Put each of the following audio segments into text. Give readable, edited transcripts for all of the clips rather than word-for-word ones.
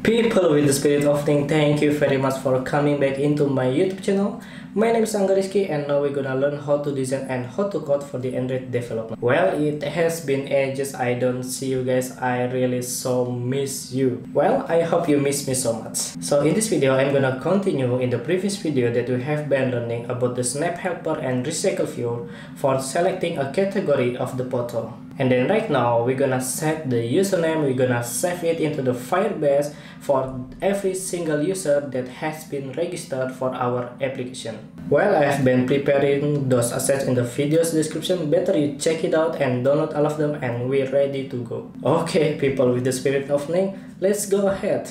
People with the spirit of thing, thank you very much for coming back into my YouTube channel. My name is Angga Rizky and now we're gonna learn how to design and how to code for the Android development. Well, it has been ages I don't see you guys. I really so miss you. Well, I hope you miss me so much. So in this video, I'm gonna continue in the previous video that we have been learning about the Snap Helper and Recycle View for selecting a category of the photo. And then right now we're gonna set the username, we're gonna save it into the Firebase for every single user that has been registered for our application. Well, I have been preparing those assets in the video's description. Better you check it out and download all of them and we're ready to go. Okay, people with the spirit of Ning, let's go ahead.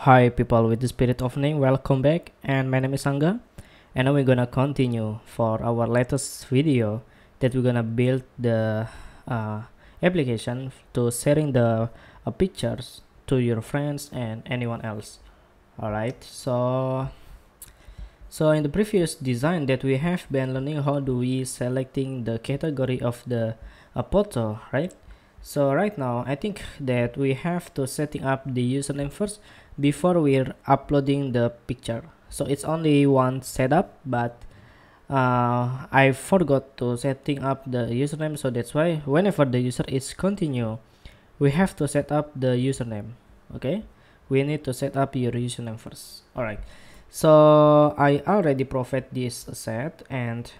Hi people with the spirit of Ning, welcome back, and my name is Angga, and now we're gonna continue for our latest video that we're gonna build the application to sharing the pictures to your friends and anyone else. All right, so in the previous design that we have been learning how do we selecting the category of the photo, right? So right now I think that we have to setting up the username first before we're uploading the picture. So it's only one setup, but I forgot to setting up the username, so that's why whenever the user is continue, we have to set up the username. Okay, we need to set up your username first. All right, so I already provide this set, and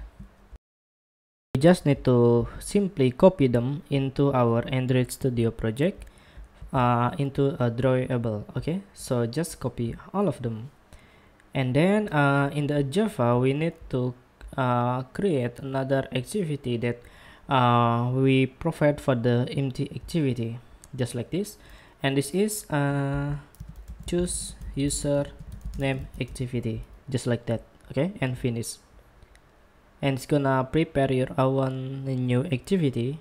we just need to simply copy them into our Android Studio project into a drawable. Okay, so just copy all of them, and then in the Java we need to create another activity that we provide for the empty activity, just like this. And this is choose user name activity, just like that. Okay, and finish. And it's gonna prepare your own new activity.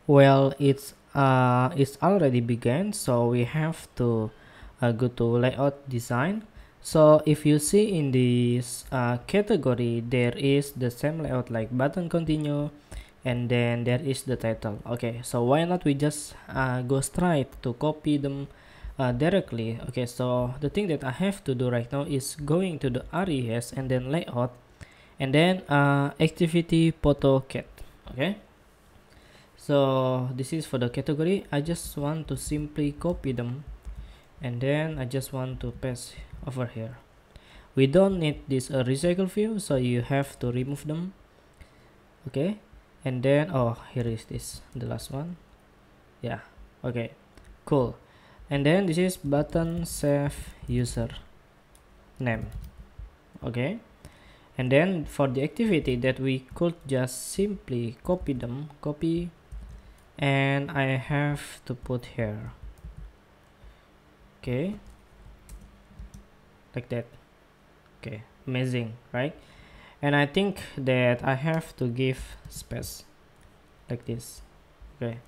Well, it's already began, so we have to go to layout design. So if you see in this category, there is the same layout like button continue, and then there is the title. Okay, so why not we just go straight to copy them directly. Okay, so the thing that I have to do right now is going to the res and then layout, and then activity photo cat. Okay, so this is for the category. I just want to simply copy them, and then I just want to paste over here. We don't need this recycle view, so you have to remove them. Okay, and then here is this, the last one. Yeah, okay, cool. And then this is button save user name. Okay, and then for the activity that we could just simply copy them, copy, and I have to put here. Okay, like that. Okay, amazing, right? And I think that I have to give space like this. Okay,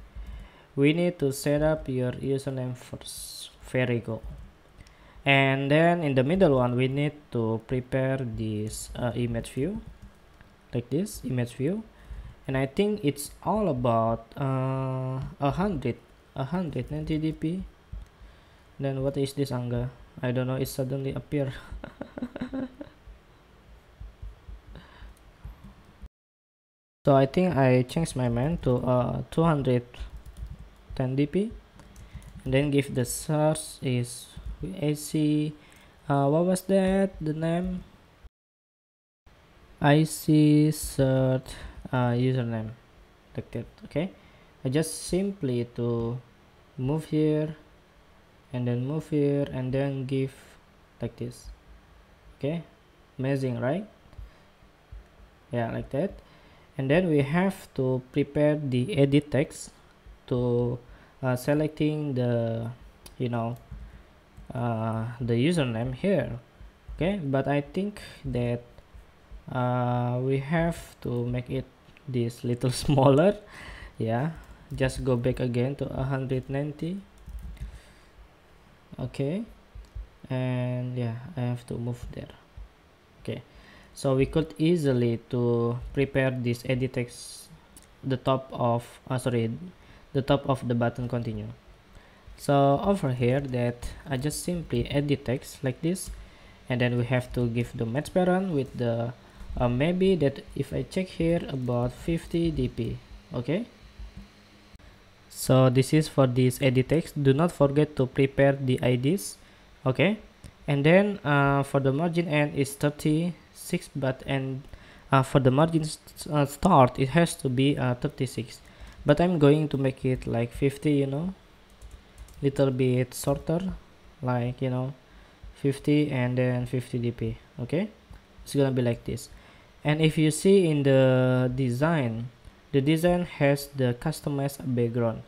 we need to set up your username first. Very good. And then in the middle one we need to prepare this image view, like this image view. And I think it's all about 190 dp. Then what is this, Angga? I don't know, it suddenly appear. So I think I changed my mind to 210 dp, and then give the source is IC what was that, the name? IC cert username, like that. Okay, I just simply to move here and then move here and then give like this. Okay, amazing, right? Yeah, like that. And then we have to prepare the edit text to selecting the the username here. Okay, but I think that we have to make it this little smaller. Yeah, just go back again to 190. Okay, and yeah, I have to move there. Okay, so we could easily to prepare this edit text the top of the top of the button continue. So over here that I just simply edit text like this, and then we have to give the match parent with the maybe that if I check here about 50 dp. Okay, so this is for this edit text. Do not forget to prepare the IDs. Okay, and then for the margin end is 36, but for the margin start it has to be 36, but I'm going to make it like 50, you know, little bit shorter, like, you know, 50 and then 50 dp. Okay, it's gonna be like this. And if you see in the design has the customized background,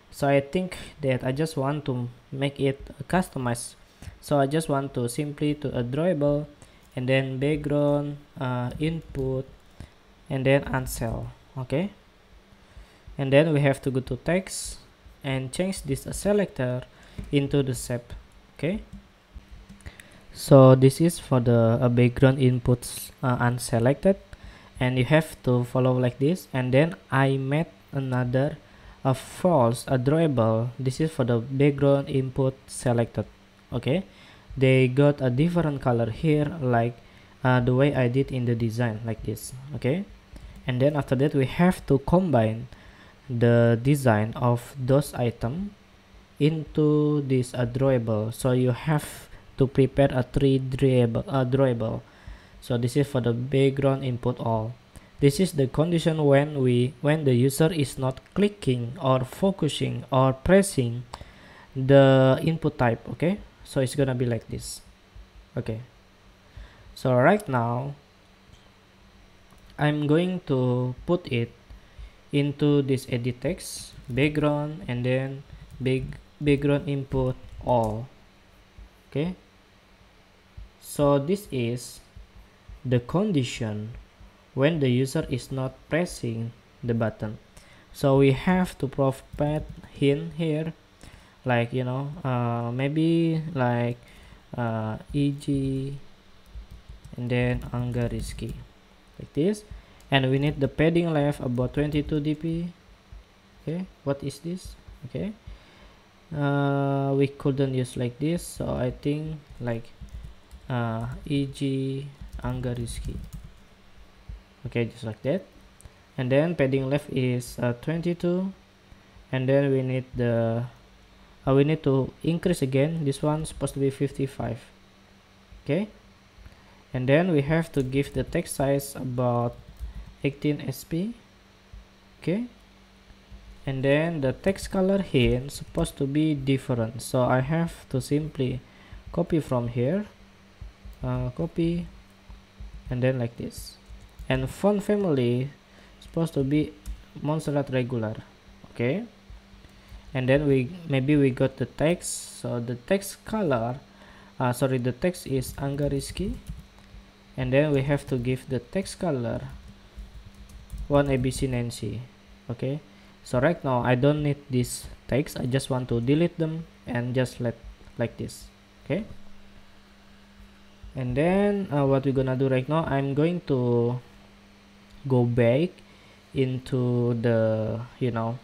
so I think that I just want to make it customized. So I just want to simply to a drawable, and then background input, and then uncell. Okay, and then we have to go to text and change this selector into the shape. Okay, so this is for the background inputs unselected, and you have to follow like this. And then I made another false drawable. This is for the background input selected. Okay, they got a different color here, like the way I did in the design, like this. Okay, and then after that we have to combine the design of those items into this drawable. So you have to prepare a three drawable. So this is for the background input all. This is the condition when the user is not clicking or focusing or pressing the input type. Okay, so it's gonna be like this. Okay, so right now I'm going to put it into this edit text background, and then background input all. Okay, so this is the condition when the user is not pressing the button. So we have to provide hint here, like, you know, maybe like EG and then Angga Rizky, like this. And we need the padding left about 22 dp. Okay, what is this? Okay, we couldn't use like this, so I think like EG Angga Rizky. Okay, just like that. And then padding left is 22, and then we need the we need to increase again. This one's supposed to be 55. Okay, and then we have to give the text size about 18 sp. Okay, and then the text color here is supposed to be different, so I have to simply copy from here, copy, and then like this. And font family supposed to be Montserrat regular. Okay, and then we got the text, so the text color the text is Angga Rizky, and then we have to give the text color 1 ABC Nancy. Okay, so right now I don't need this text, I just want to delete them and just let like this. Okay, and then what we're gonna do right now, I'm going to go back into the, you know,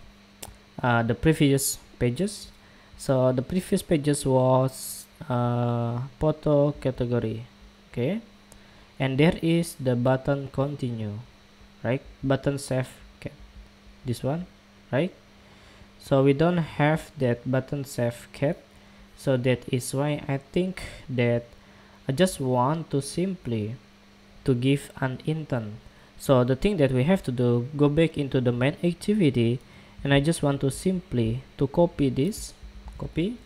the previous pages. So the previous pages was photo category. Okay, and there is the button continue, right? Button save cat, this one, right? So we don't have that button save cat, so that is why I think that I just want to simply to give an intent. So the thing that we have to do, go back into the main activity, and I just want to simply to copy this, copy,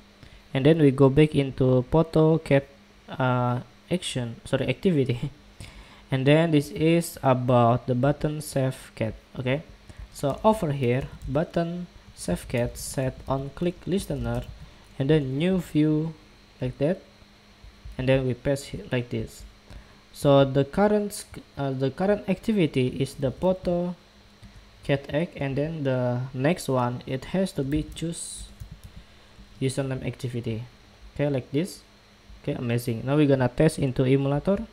and then we go back into photo cat activity. And then this is about the button save cat. Okay, so over here button save cat set on click listener, and then new view, like that, and then we paste it like this. So the current activity is the photo cat egg, and then the next one, it has to be choose username activity. Okay, like this. Okay, amazing. Now we're gonna test into emulator.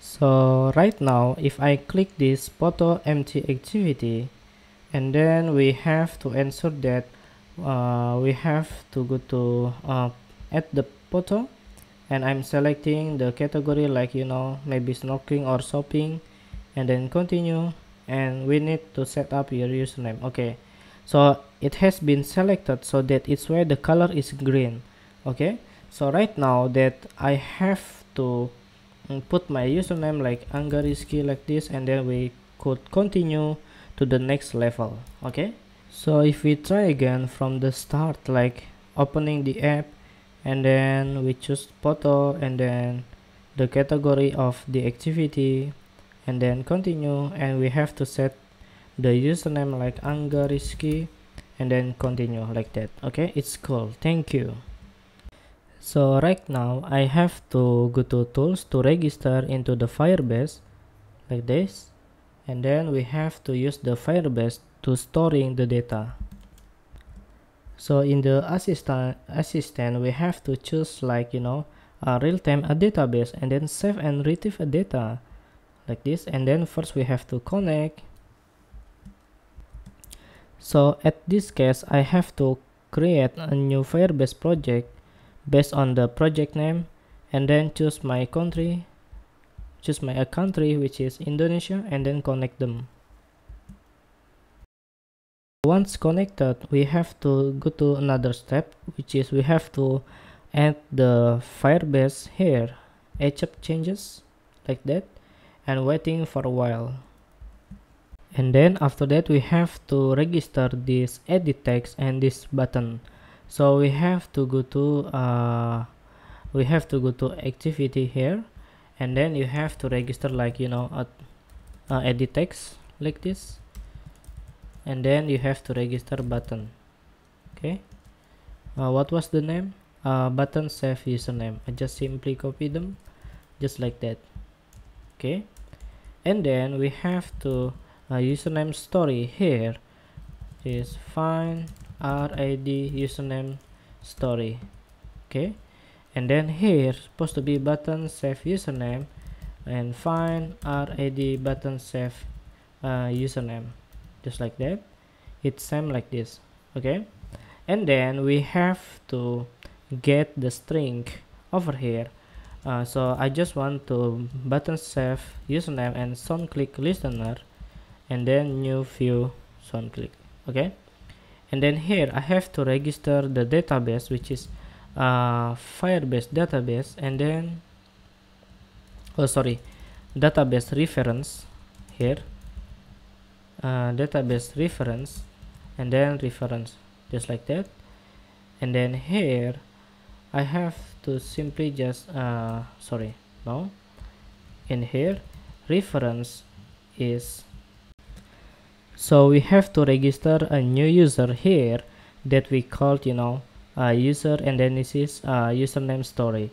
So right now if I click this photo empty activity, and then we have to ensure that we have to go to add the photo, and I'm selecting the category like maybe snorkeling or shopping, and then continue, and we need to set up your username. Okay, so it has been selected, so that it's where the color is green. Okay, so right now that I have to put my username like Angga Rizky like this, and then we could continue to the next level. Okay, so if we try again from the start, like opening the app, and then we choose photo, and then the category of the activity, and then continue, and we have to set the username like Angga Rizky, and then continue like that. Okay, it's cool. Thank you. So right now I have to go to tools to register into the Firebase like this, and then we have to use the Firebase to storing the data. So in the assistant we have to choose like a real-time a database, and then save and retrieve a data like this, and then first we have to connect. So at this case I have to create a new Firebase project based on the project name, and then choose my country, choose my country which is Indonesia, and then connect them. Once connected, we have to go to another step, which is we have to add the Firebase here, accept changes like that, and waiting for a while. And then after that we have to register this edit text and this button. So we have to go to activity here, and then you have to register like edit text like this, and then you have to register button. Okay, what was the name? Button save username. I just simply copy them just like that. Okay, and then we have to username story here is find RAD username story. Okay, and then here supposed to be button save username, and find RAD button save username, just like that. It's same like this. Okay, and then we have to get the string over here. So I just want to button save username and SoundClick listener, and then new view SoundClick. Okay, and then here I have to register the database, which is Firebase database, and then database reference here, database reference, and then reference, just like that. And then here I have to simply just in here reference is, so we have to register a new user here that we called user, and then this is username story.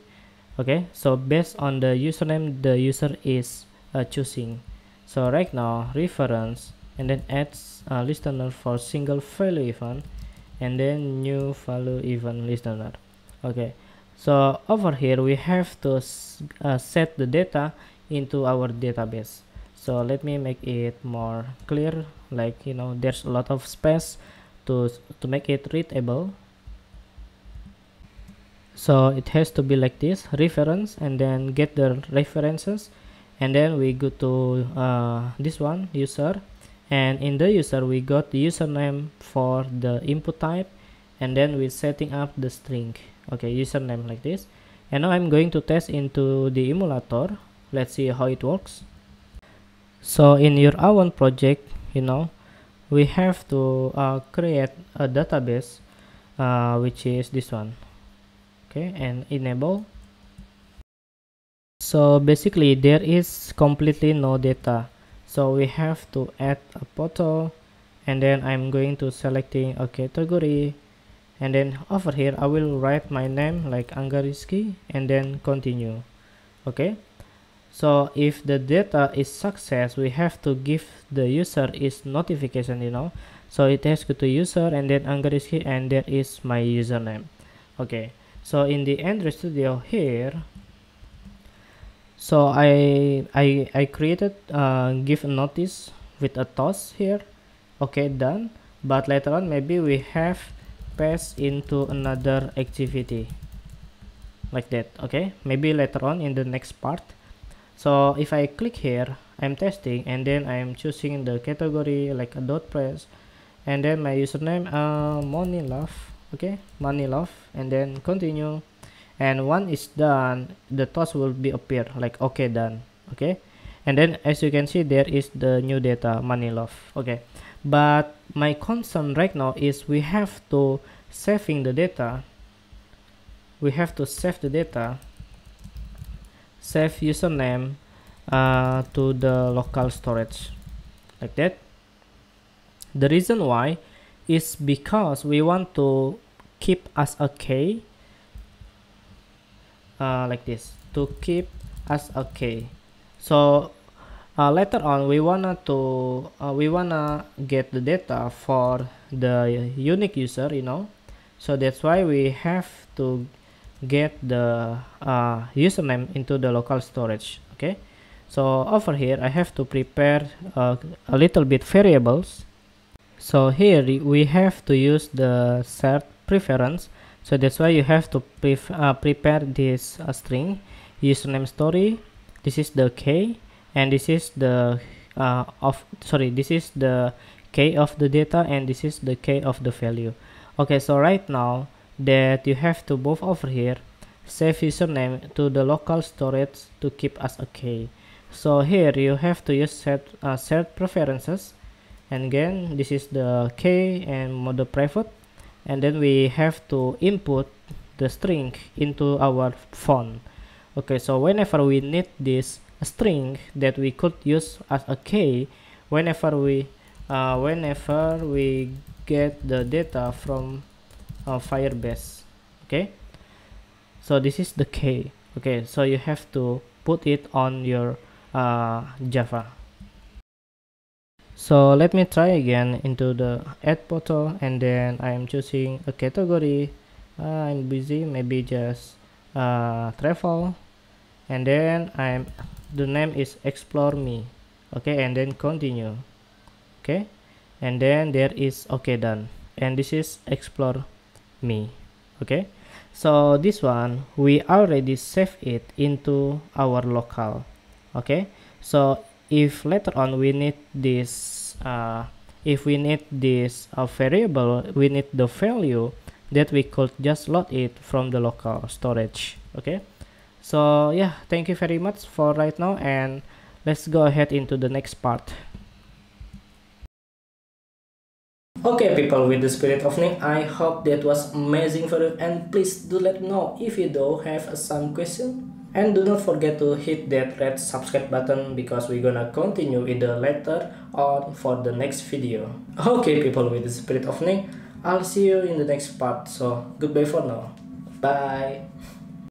Okay, so based on the username the user is choosing. So right now reference, and then adds listener for single value event, and then new value event listener. Okay, so over here we have to set the data into our database. So let me make it more clear, like there's a lot of space to make it readable. So it has to be like this, reference, and then get the references, and then we go to this one, user, and in the user we got the username for the input type, and then we're setting up the string. Okay, username like this. And now I'm going to test into the emulator. Let's see how it works. So in your own project, we have to create a database, which is this one. Okay, and enable. So basically there is completely no data, so we have to add a photo, and then I'm going to selecting a category, and then over here I will write my name like Angga Rizky, and then continue. Okay, so if the data is success, we have to give the user is notification, so it has to go to user, and then Angga Rizky, and there is my username. Okay, so in the Android Studio here, so I created give a notice with a toss here. Okay, done. But later on maybe we have paste into another activity like that. Okay, maybe later on in the next part. So if I click here, I'm testing, and then I'm choosing the category like a dot press, and then my username money love. Okay, money love, and then continue. And when it's done, the task will be appear like okay, done. Okay, and then as you can see, there is the new data money love. Okay, but my concern right now is we have to saving the data. We have to save the data, save username to the local storage like that. The reason why is because we want to keep as a key like this, to keep as a key. So later on we wanna get the data for the unique user, you know. So that's why we have to get the username into the local storage. Okay, so over here I have to prepare a little bit variables. So here we have to use the shared preference. So that's why you have to prepare this string username story. This is the key, and this is the this is the key of the data, and this is the key of the value. Okay, so right now that you have to move over here, save username to the local storage to keep as a key. So here you have to use shared preferences, and again this is the key and mode private, and then we have to input the string into our phone. Okay, so whenever we need this string that we could use as a key, whenever we get the data from Firebase. Okay, so this is the key. Okay, so you have to put it on your Java. So let me try again into the add photo, and then I'm choosing a category. I'm busy, maybe just travel, and then the name is explore me. Okay, and then continue. Okay, and then there is okay, done, and this is explore me. Okay, so this one we already save it into our local. Okay, so if later on we need this variable, we need the value, that we could just load it from the local storage. Okay, so yeah, thank you very much for right now, and let's go ahead into the next part. Okay people, with the spirit of Nick, I hope that was amazing for you, and please do let me know if you do have some question. And do not forget to hit that red subscribe button, because we're gonna continue in the later on for the next video. Okay people, with the spirit of Nick, I'll see you in the next part, so goodbye for now. Bye.